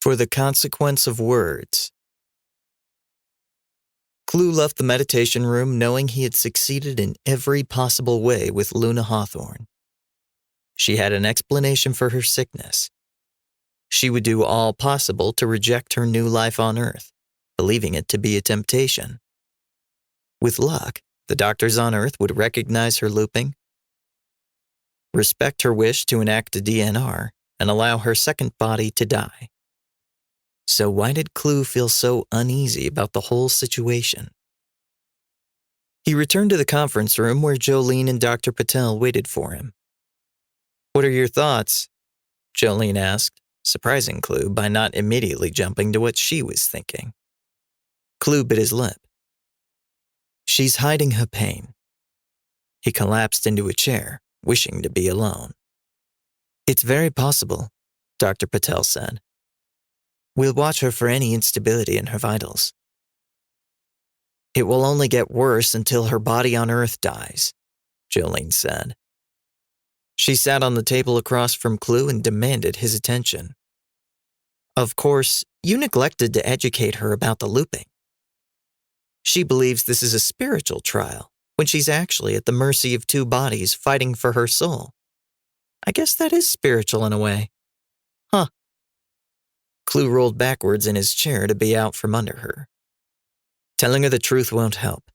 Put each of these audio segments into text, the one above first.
For the consequence of words. Clew left the meditation room knowing he had succeeded in every possible way with Luna Hawthorne. She had an explanation for her sickness. She would do all possible to reject her new life on Earth, believing it to be a temptation. With luck, the doctors on Earth would recognize her looping, respect her wish to enact a DNR, and allow her second body to die. So why did Clew feel so uneasy about the whole situation? He returned to the conference room where Jolene and Dr. Patel waited for him. "What are your thoughts?" Jolene asked, surprising Clew by not immediately jumping to what she was thinking. Clew bit his lip. "She's hiding her pain." He collapsed into a chair, wishing to be alone. "It's very possible," Dr. Patel said. "We'll watch her for any instability in her vitals. It will only get worse until her body on Earth dies," Jolene said. She sat on the table across from Clew and demanded his attention. "Of course, you neglected to educate her about the looping. She believes this is a spiritual trial, when she's actually at the mercy of two bodies fighting for her soul. I guess that is spiritual in a way. Huh." Clew rolled backwards in his chair to be out from under her. "Telling her the truth won't help.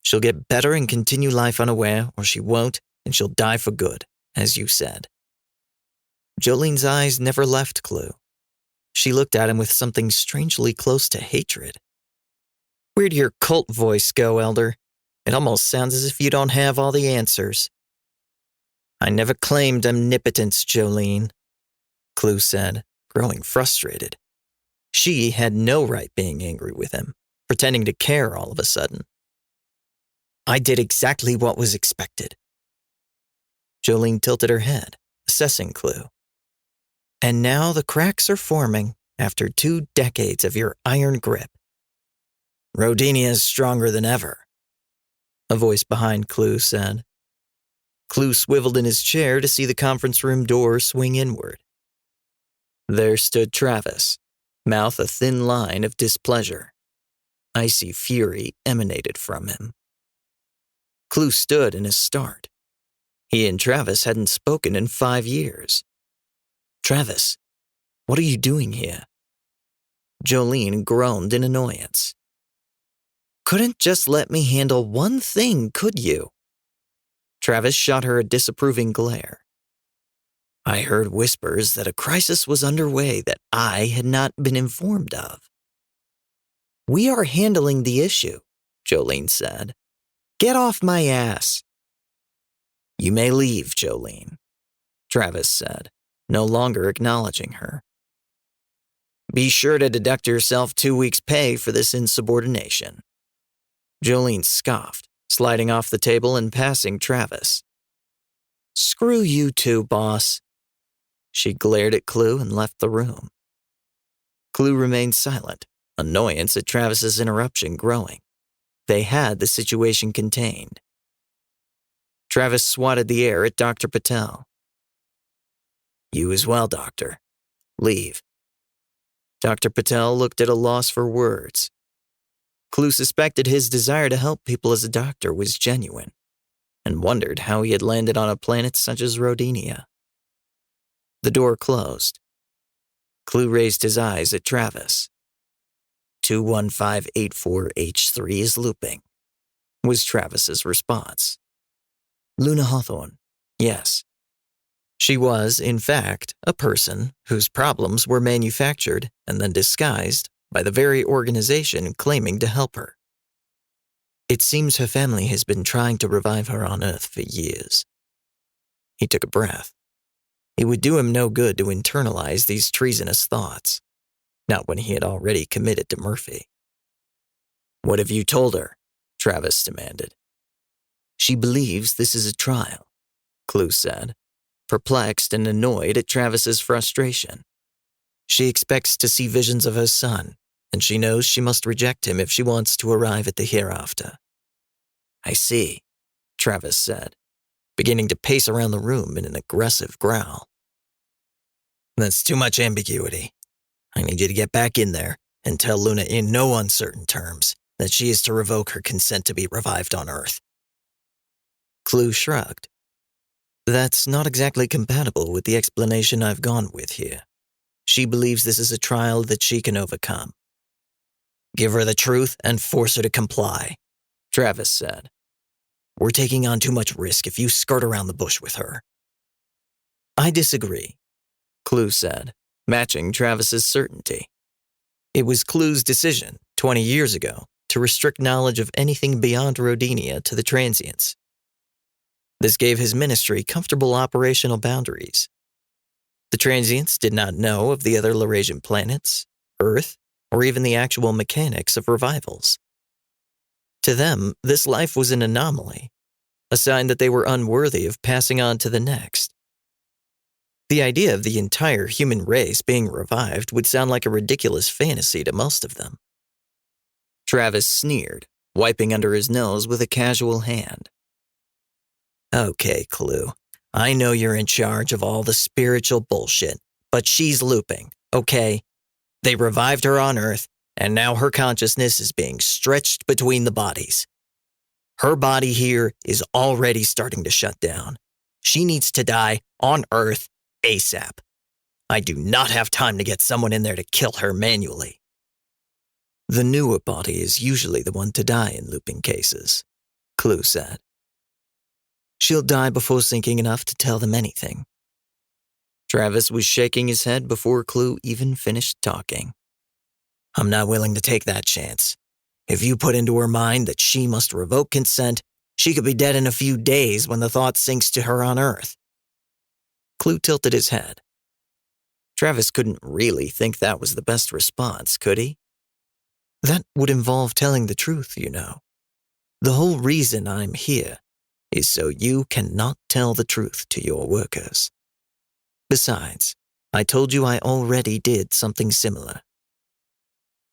She'll get better and continue life unaware, or she won't, and she'll die for good, as you said." Jolene's eyes never left Clew. She looked at him with something strangely close to hatred. "Where'd your cult voice go, Elder? It almost sounds as if you don't have all the answers." "I never claimed omnipotence, Jolene," Clew said, growing frustrated. She had no right being angry with him, pretending to care all of a sudden. "I did exactly what was expected." Jolene tilted her head, assessing Clew. "And now the cracks are forming after 2 decades of your iron grip." "Rodinia is stronger than ever," a voice behind Clew said. Clew swiveled in his chair to see the conference room door swing inward. There stood Travis, mouth a thin line of displeasure. Icy fury emanated from him. Clew stood in his start. He and Travis hadn't spoken in 5 years. "Travis, what are you doing here?" Jolene groaned in annoyance. "Couldn't just let me handle one thing, could you?" Travis shot her a disapproving glare. "I heard whispers that a crisis was underway that I had not been informed of." "We are handling the issue," Jolene said. "Get off my ass." "You may leave, Jolene," Travis said, no longer acknowledging her. "Be sure to deduct yourself 2 weeks' pay for this insubordination." Jolene scoffed, sliding off the table and passing Travis. "Screw you too, boss." She glared at Clew and left the room. Clew remained silent, annoyance at Travis's interruption growing. They had the situation contained. Travis swatted the air at Dr. Patel. "You as well, Doctor. Leave." Dr. Patel looked at a loss for words. Clew suspected his desire to help people as a doctor was genuine, and wondered how he had landed on a planet such as Rodinia. The door closed. Clew raised his eyes at Travis. 21584H3 is looping, was Travis's response. Luna Hawthorne, yes. She was, in fact, a person whose problems were manufactured and then disguised by the very organization claiming to help her. It seems her family has been trying to revive her on Earth for years. He took a breath. It would do him no good to internalize these treasonous thoughts, not when he had already committed to Murphy. "What have you told her?" Travis demanded. "She believes this is a trial," Clew said, perplexed and annoyed at Travis's frustration. "She expects to see visions of her son, and she knows she must reject him if she wants to arrive at the Hereafter." "I see," Travis said, beginning to pace around the room in an aggressive growl. "That's too much ambiguity. I need you to get back in there and tell Luna in no uncertain terms that she is to revoke her consent to be revived on Earth." Clew shrugged. "That's not exactly compatible with the explanation I've gone with here. She believes this is a trial that she can overcome." "Give her the truth and force her to comply," Travis said. "We're taking on too much risk if you skirt around the bush with her." "I disagree," Clew said, matching Travis's certainty. It was Clew's decision, 20 years ago, to restrict knowledge of anything beyond Rodinia to the transients. This gave his ministry comfortable operational boundaries. The transients did not know of the other Laurasian planets, Earth, or even the actual mechanics of revivals. To them, this life was an anomaly, a sign that they were unworthy of passing on to the next. The idea of the entire human race being revived would sound like a ridiculous fantasy to most of them. Travis sneered, wiping under his nose with a casual hand. "Okay, Clew, I know you're in charge of all the spiritual bullshit, but she's looping, okay? They revived her on Earth, and now her consciousness is being stretched between the bodies. Her body here is already starting to shut down. She needs to die on Earth ASAP. I do not have time to get someone in there to kill her manually." "The newer body is usually the one to die in looping cases," Clew said. "She'll die before sinking enough to tell them anything." Travis was shaking his head before Clew even finished talking. "I'm not willing to take that chance. If you put into her mind that she must revoke consent, she could be dead in a few days when the thought sinks to her on Earth." Clew tilted his head. Travis couldn't really think that was the best response, could he? "That would involve telling the truth, you know. The whole reason I'm here is so you cannot tell the truth to your workers. Besides, I told you I already did something similar."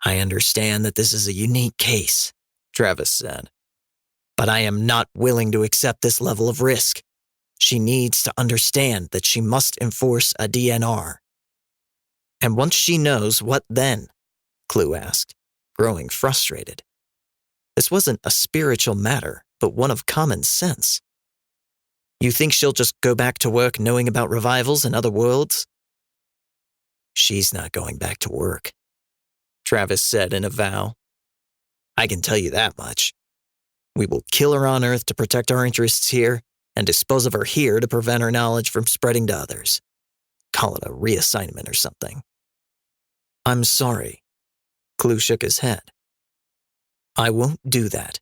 "I understand that this is a unique case," Travis said. "But I am not willing to accept this level of risk. She needs to understand that she must enforce a DNR." "And once she knows, what then?" Clew asked, growing frustrated. This wasn't a spiritual matter, but one of common sense. "You think she'll just go back to work knowing about revivals in other worlds?" "She's not going back to work," Travis said in a vow. "I can tell you that much. We will kill her on Earth to protect our interests here, and dispose of her here to prevent her knowledge from spreading to others. Call it a reassignment or something." "I'm sorry." Clew shook his head. "I won't do that,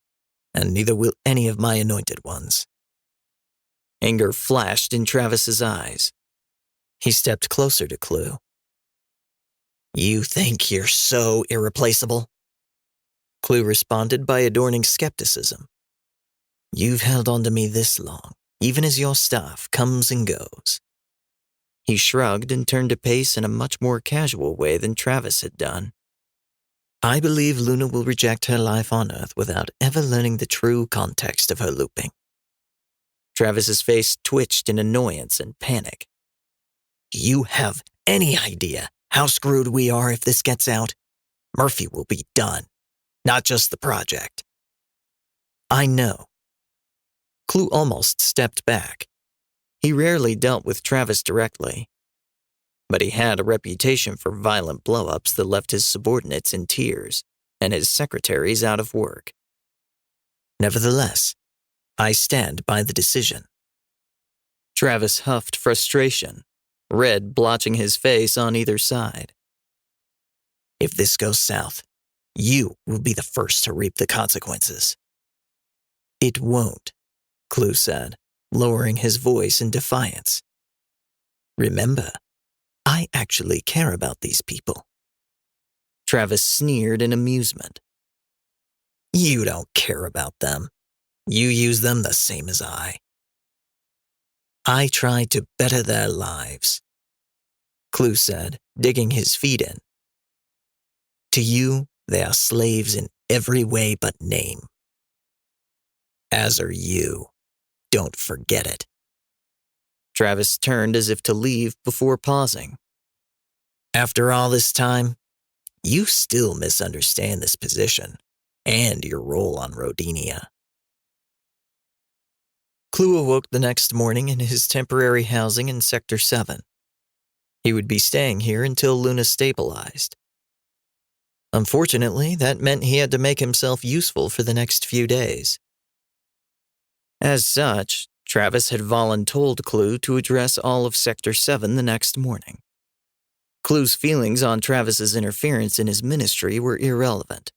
and neither will any of my anointed ones." Anger flashed in Travis's eyes. He stepped closer to Clew. "You think you're so irreplaceable?" Clew responded by adorning skepticism. "You've held on to me this long, even as your staff comes and goes." He shrugged and turned to pace in a much more casual way than Travis had done. "I believe Luna will reject her life on Earth without ever learning the true context of her looping." Travis's face twitched in annoyance and panic. "Do you have any idea how screwed we are if this gets out? Murphy will be done, not just the project." "I know." Clew almost stepped back. He rarely dealt with Travis directly, but he had a reputation for violent blow-ups that left his subordinates in tears and his secretaries out of work. "Nevertheless, I stand by the decision." Travis huffed frustration, red blotching his face on either side. "If this goes south, you will be the first to reap the consequences." "It won't," Clew said, lowering his voice in defiance. "Remember, I actually care about these people." Travis sneered in amusement. "You don't care about them. You use them the same as I." "I try to better their lives," Clew said, digging his feet in. "To you, they are slaves in every way but name. As are you. Don't forget it." Travis turned as if to leave before pausing. "After all this time, You still misunderstand this position and your role on Rodinia. Clew awoke the next morning in his temporary housing in Sector 7. He would be staying here until Luna stabilized. Unfortunately, that meant he had to make himself useful for the next few days. As such, Travis had voluntold Clew to address all of Sector 7 the next morning. Clew's feelings on Travis's interference in his ministry were irrelevant.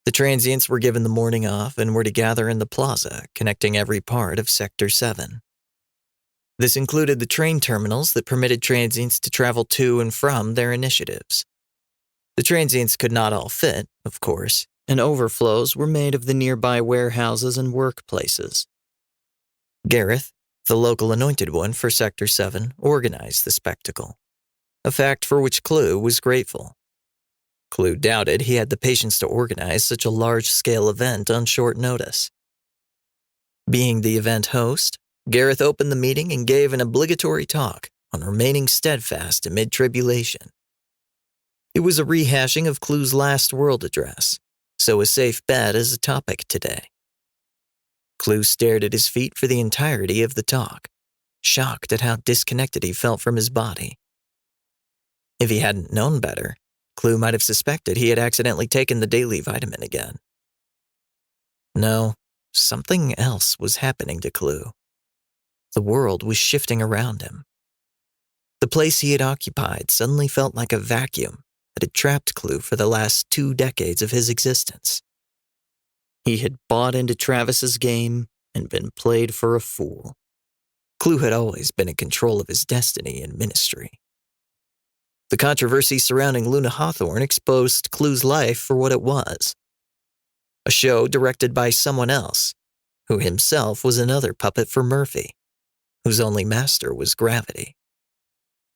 The transients were given the morning off and were to gather in the plaza, connecting every part of Sector 7. This included the train terminals that permitted transients to travel to and from their initiatives. The transients could not all fit, of course, and overflows were made of the nearby warehouses and workplaces. Gareth, the local anointed one for Sector 7, organized the spectacle, a fact for which Clew was grateful. Clew doubted he had the patience to organize such a large-scale event on short notice. Being the event host, Gareth opened the meeting and gave an obligatory talk on remaining steadfast amid tribulation. It was a rehashing of Clew's last world address, so a safe bet as a topic today. Clew stared at his feet for the entirety of the talk, shocked at how disconnected he felt from his body. If he hadn't known better, Clew might have suspected he had accidentally taken the daily vitamin again. No, something else was happening to Clew. The world was shifting around him. The place he had occupied suddenly felt like a vacuum that had trapped Clew for the last 2 decades of his existence. He had bought into Travis's game and been played for a fool. Clew had always been in control of his destiny and ministry. The controversy surrounding Luna Hawthorne exposed Clew's life for what it was. A show directed by someone else, who himself was another puppet for Murphy, whose only master was gravity.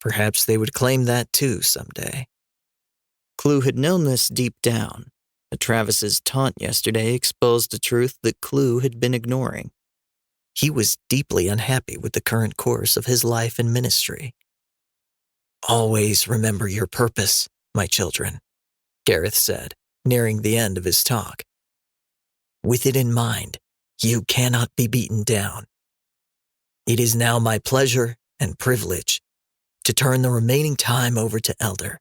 Perhaps they would claim that too someday. Clew had known this deep down, but Travis's taunt yesterday exposed a truth that Clew had been ignoring. He was deeply unhappy with the current course of his life and ministry. "Always remember your purpose, my children," Gareth said, nearing the end of his talk. "With it in mind, you cannot be beaten down. It is now my pleasure and privilege to turn the remaining time over to Elder,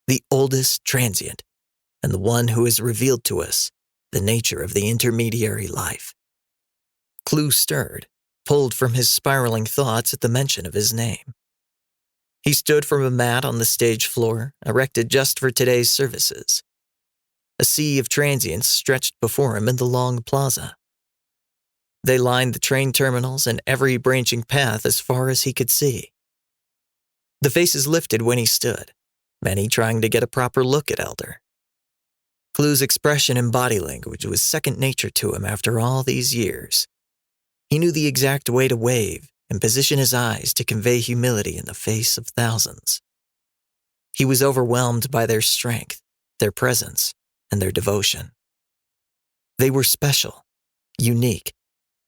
the oldest transient, and the one who has revealed to us the nature of the intermediary life." Clew stirred, pulled from his spiraling thoughts at the mention of his name. He stood from a mat on the stage floor, erected just for today's services. A sea of transients stretched before him in the long plaza. They lined the train terminals and every branching path as far as he could see. The faces lifted when he stood, many trying to get a proper look at Elder. Clew's expression and body language was second nature to him after all these years. He knew the exact way to wave and position his eyes to convey humility in the face of thousands. He was overwhelmed by their strength, their presence, and their devotion. They were special, unique,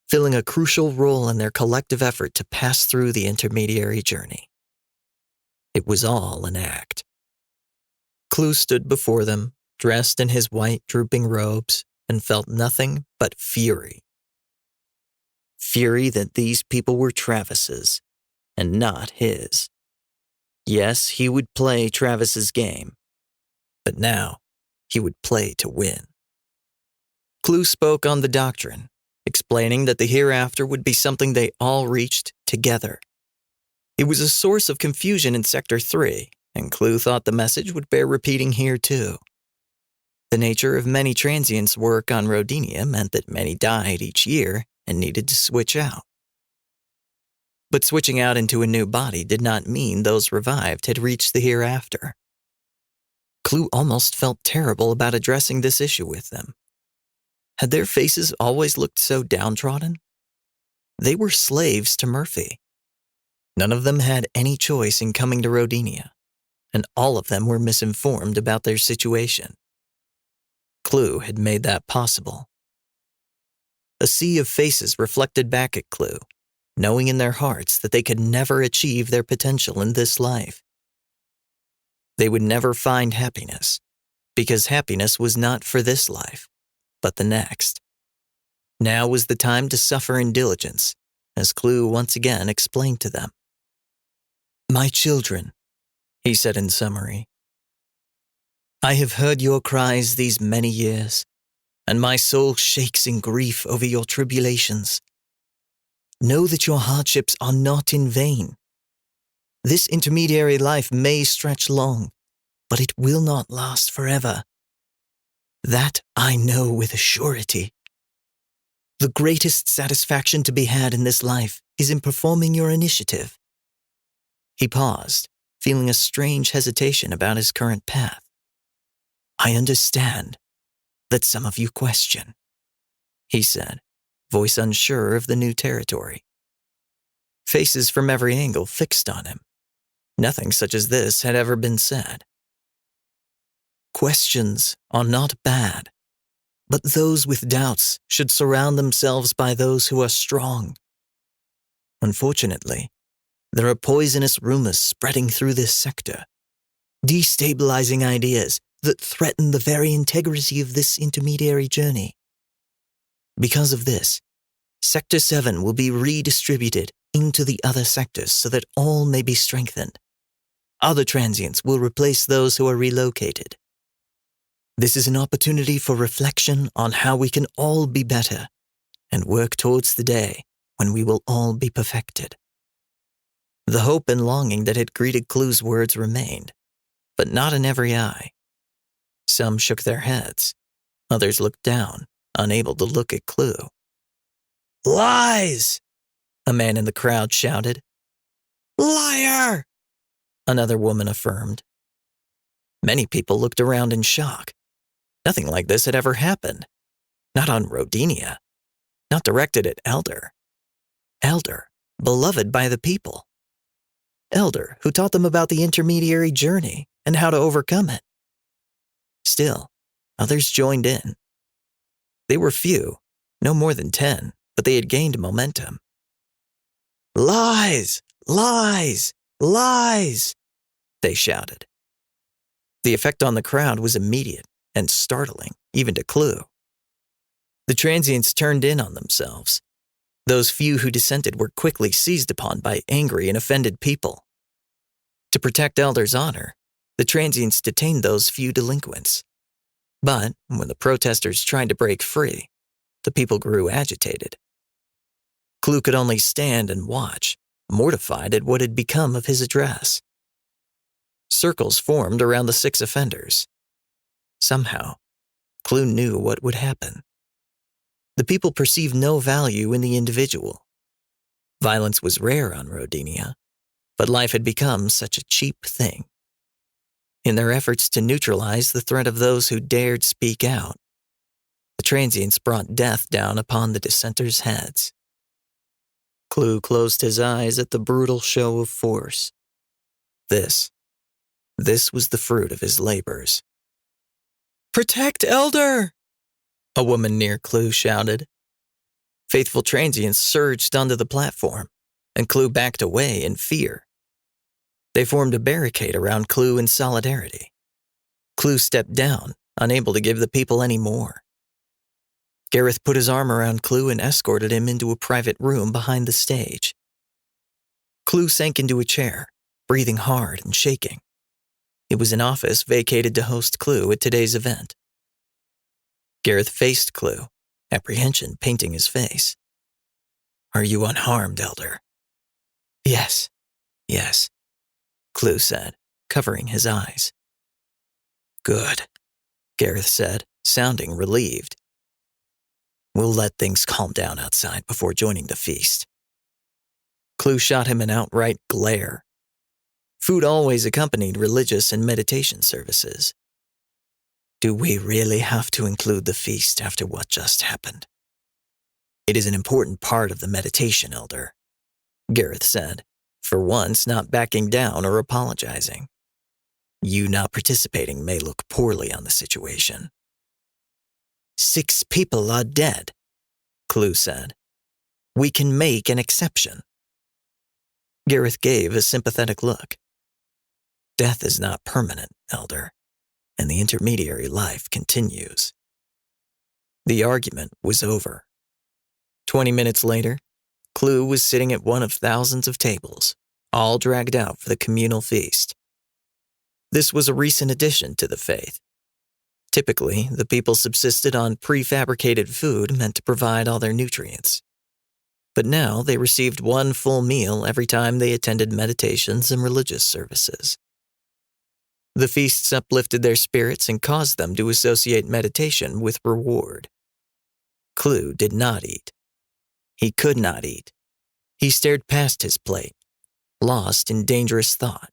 filling a crucial role in their collective effort to pass through the intermediary journey. It was all an act. Clew stood before them, dressed in his white, drooping robes, and felt nothing but fury. Fury that these people were Travis's, and not his. Yes, he would play Travis's game, but now he would play to win. Clew spoke on the doctrine, explaining that the hereafter would be something they all reached together. It was a source of confusion in Sector 3, and Clew thought the message would bear repeating here too. The nature of many transients' work on Rodinia meant that many died each year and needed to switch out. But switching out into a new body did not mean those revived had reached the hereafter. Clew almost felt terrible about addressing this issue with them. Had their faces always looked so downtrodden? They were slaves to Murphy. None of them had any choice in coming to Rodinia, and all of them were misinformed about their situation. Clew had made that possible. A sea of faces reflected back at Clew, knowing in their hearts that they could never achieve their potential in this life. They would never find happiness, because happiness was not for this life, but the next. Now was the time to suffer in diligence, as Clew once again explained to them. "My children," he said in summary, "I have heard your cries these many years, and my soul shakes in grief over your tribulations. Know that your hardships are not in vain. This intermediary life may stretch long, but it will not last forever. That I know with a surety. The greatest satisfaction to be had in this life is in performing your initiative." He paused, feeling a strange hesitation about his current path. "I understand that some of you question," he said, voice unsure of the new territory. Faces from every angle fixed on him. Nothing such as this had ever been said. "Questions are not bad, but those with doubts should surround themselves by those who are strong. Unfortunately, there are poisonous rumors spreading through this sector, destabilizing ideas that threaten the very integrity of this intermediary journey. Because of this, Sector 7 will be redistributed into the other sectors so that all may be strengthened. Other transients will replace those who are relocated. This is an opportunity for reflection on how we can all be better and work towards the day when we will all be perfected." The hope and longing that had greeted Clew's words remained, but not in every eye. Some shook their heads. Others looked down, unable to look at Clew. "Lies!" a man in the crowd shouted. "Liar!" another woman affirmed. Many people looked around in shock. Nothing like this had ever happened. Not on Rodinia. Not directed at Elder. Elder, beloved by the people. Elder, who taught them about the intermediary journey and how to overcome it. Still, others joined in. They were few, no more than 10, but they had gained momentum. "Lies! Lies! Lies!" they shouted. The effect on the crowd was immediate and startling, even to Clew. The transients turned in on themselves. Those few who dissented were quickly seized upon by angry and offended people. To protect Elder's honor, the transients detained those few delinquents. But when the protesters tried to break free, the people grew agitated. Clew could only stand and watch, mortified at what had become of his address. Circles formed around the 6 offenders. Somehow, Clew knew what would happen. The people perceived no value in the individual. Violence was rare on Rodinia, but life had become such a cheap thing. In their efforts to neutralize the threat of those who dared speak out, the transients brought death down upon the dissenters' heads. Clew closed his eyes at the brutal show of force. This was the fruit of his labors. "Protect Elder!" a woman near Clew shouted. Faithful transients surged onto the platform, and Clew backed away in fear. They formed a barricade around Clew in solidarity. Clew stepped down, unable to give the people any more. Gareth put his arm around Clew and escorted him into a private room behind the stage. Clew sank into a chair, breathing hard and shaking. It was an office vacated to host Clew at today's event. Gareth faced Clew, apprehension painting his face. "Are you unharmed, Elder?" Yes, Clew said, covering his eyes. "Good," Gareth said, sounding relieved. "We'll let things calm down outside before joining the feast." Clew shot him an outright glare. Food always accompanied religious and meditation services. Do we really have to include the feast after what just happened? It is an important part of the meditation, Elder, Gareth said, for once not backing down or apologizing. You not participating may look poorly on the situation. 6 people are dead, Clew said. We can make an exception. Gareth gave a sympathetic look. Death is not permanent, Elder, and the intermediary life continues. The argument was over. 20 minutes later, Clew was sitting at one of thousands of tables, all dragged out for the communal feast. This was a recent addition to the faith. Typically, the people subsisted on prefabricated food meant to provide all their nutrients. But now they received one full meal every time they attended meditations and religious services. The feasts uplifted their spirits and caused them to associate meditation with reward. Clew did not eat. He could not eat. He stared past his plate, lost in dangerous thought.